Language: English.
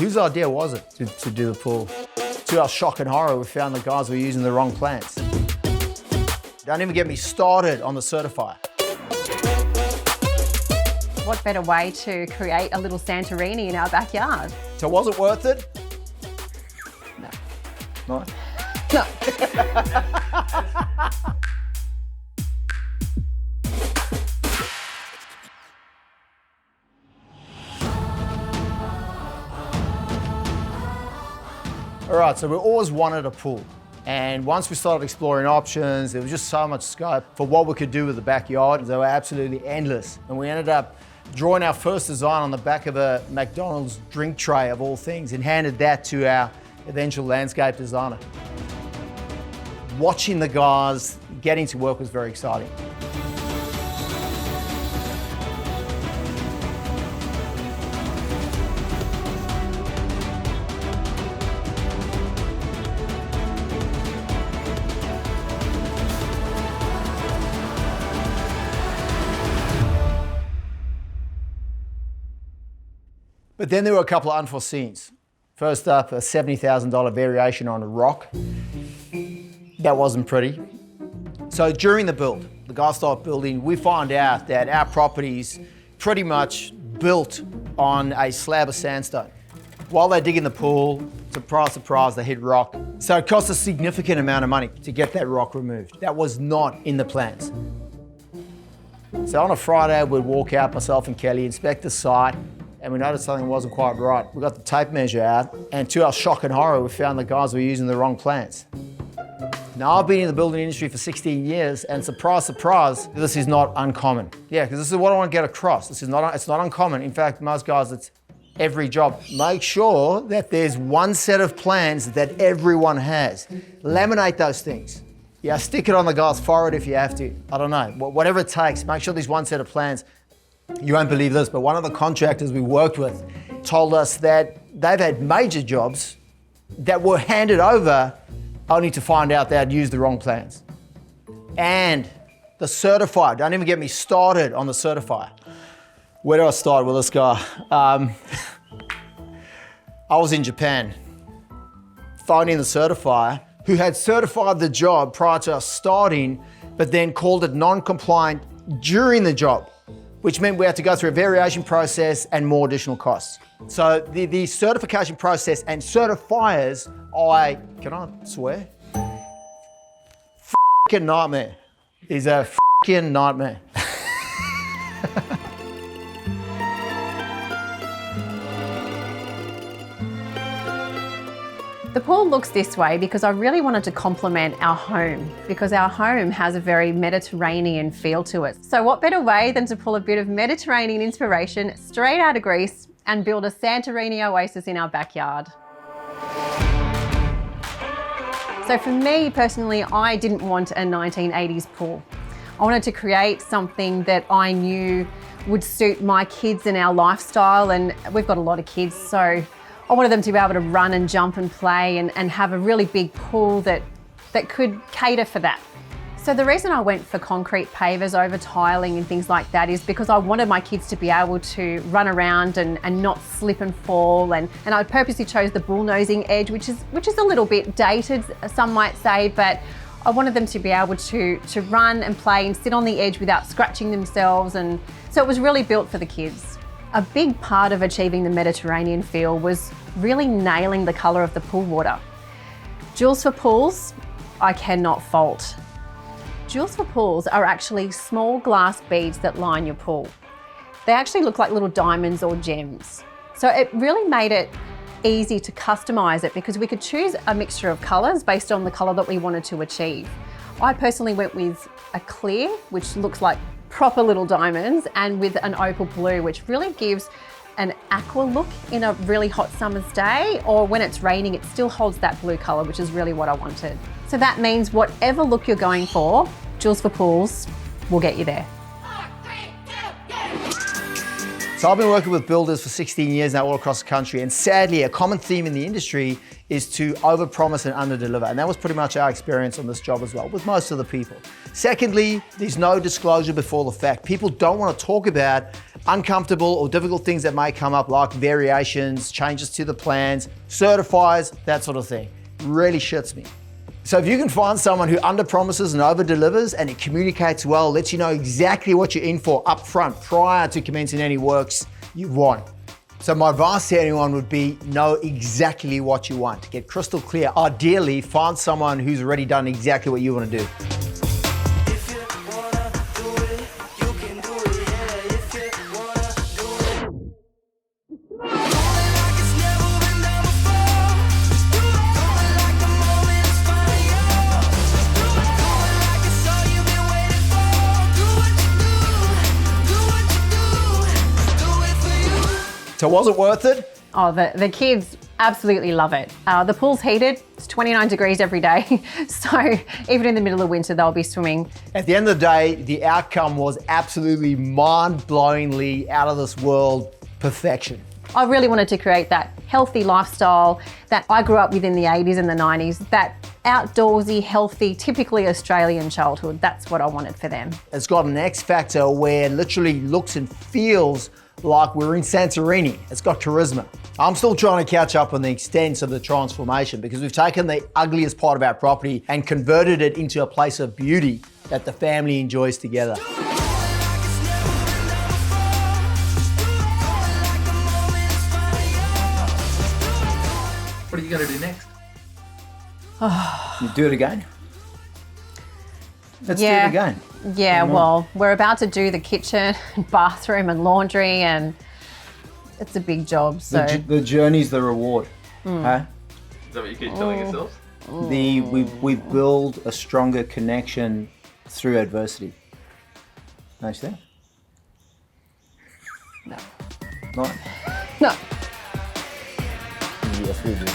Whose idea was it to do the pool? To our shock and horror, we found the guys were using the wrong plants. Don't even get me started on the certifier. What better way to create a little Santorini in our backyard? So was it worth it? No. Nice. No. All right, so we always wanted a pool. And once we started exploring options, there was just so much scope for what we could do with the backyard. They were absolutely endless. And we ended up drawing our first design on the back of a McDonald's drink tray of all things and handed that to our eventual landscape designer. Watching the guys getting to work was very exciting. But then there were a couple of unforeseens. First up, a $70,000 variation on a rock. That wasn't pretty. So during the build, the guys start building, we find out that our property's pretty much built on a slab of sandstone. While they're digging the pool, surprise, surprise, they hit rock. So it cost a significant amount of money to get that rock removed. That was not in the plans. So on a Friday, we'd walk out, myself and Kelly, inspect the site, and we noticed something wasn't quite right. We got the tape measure out, and to our shock and horror, we found the guys were using the wrong plants. Now, I've been in the building industry for 16 years, and surprise, surprise, this is not uncommon. Yeah, because this is what I want to get across. It's not uncommon. In fact, most guys, it's every job. Make sure that there's one set of plans that everyone has. Laminate those things. Yeah, stick it on the guy's forehead if you have to. I don't know, whatever it takes, make sure there's one set of plans. You won't believe this, but one of the contractors we worked with told us that they've had major jobs that were handed over only to find out they had used the wrong plans. And the certifier, don't even get me started on the certifier. Where do I start with this guy? I was in Japan, phoning the certifier who had certified the job prior to us starting, but then called it non-compliant during the job, which meant we had to go through a variation process and more additional costs. So the certification process and certifiers, can I swear? F***ing nightmare. Is a f***ing nightmare. The pool looks this way because I really wanted to complement our home, because our home has a very Mediterranean feel to it. So what better way than to pull a bit of Mediterranean inspiration straight out of Greece and build a Santorini Oasis in our backyard. So for me personally, I didn't want a 1980s pool. I wanted to create something that I knew would suit my kids and our lifestyle, and we've got a lot of kids, so I wanted them to be able to run and jump and play and have a really big pool that could cater for that. So the reason I went for concrete pavers over tiling and things like that is because I wanted my kids to be able to run around and not slip and fall. And I purposely chose the bullnosing edge, which is a little bit dated, some might say, but I wanted them to be able to run and play and sit on the edge without scratching themselves. And so it was really built for the kids. A big part of achieving the Mediterranean feel was really nailing the colour of the pool water. Jewels for pools, I cannot fault. Jewels for pools are actually small glass beads that line your pool. They actually look like little diamonds or gems. So it really made it easy to customise it because we could choose a mixture of colours based on the colour that we wanted to achieve. I personally went with a clear, which looks like proper little diamonds, and with an opal blue, which really gives an aqua look in a really hot summer's day, or when it's raining, it still holds that blue colour, which is really what I wanted. So that means whatever look you're going for, Jewels for Pools will get you there. So I've been working with builders for 16 years now all across the country, and sadly a common theme in the industry is to overpromise and underdeliver, and that was pretty much our experience on this job as well with most of the people. Secondly, there's no disclosure before the fact. People don't want to talk about uncomfortable or difficult things that may come up, like variations, changes to the plans, certifiers, that sort of thing. Really shits me. So if you can find someone who underpromises and overdelivers and it communicates well, lets you know exactly what you're in for up front prior to commencing any works, you've won. So my advice to anyone would be know exactly what you want. Get crystal clear. Ideally, find someone who's already done exactly what you want to do. So was it worth it? Oh, the kids absolutely love it. The pool's heated, it's 29 degrees every day. So even in the middle of winter, they'll be swimming. At the end of the day, the outcome was absolutely mind-blowingly out of this world perfection. I really wanted to create that healthy lifestyle that I grew up with in the 80s and the 90s, that outdoorsy, healthy, typically Australian childhood. That's what I wanted for them. It's got an X factor where it literally looks and feels like we're in Santorini. It's got charisma. I'm still trying to catch up on the extent of the transformation because we've taken the ugliest part of our property and converted it into a place of beauty that the family enjoys together. What are you going to do next? You do it again? Let's do it again. Yeah, well, we're about to do the kitchen, bathroom and laundry, and it's a big job, so. The journey's the reward, huh? Is that what you keep telling yourselves? We build a stronger connection through adversity. Nice there? No. Not? No. Yes, we do.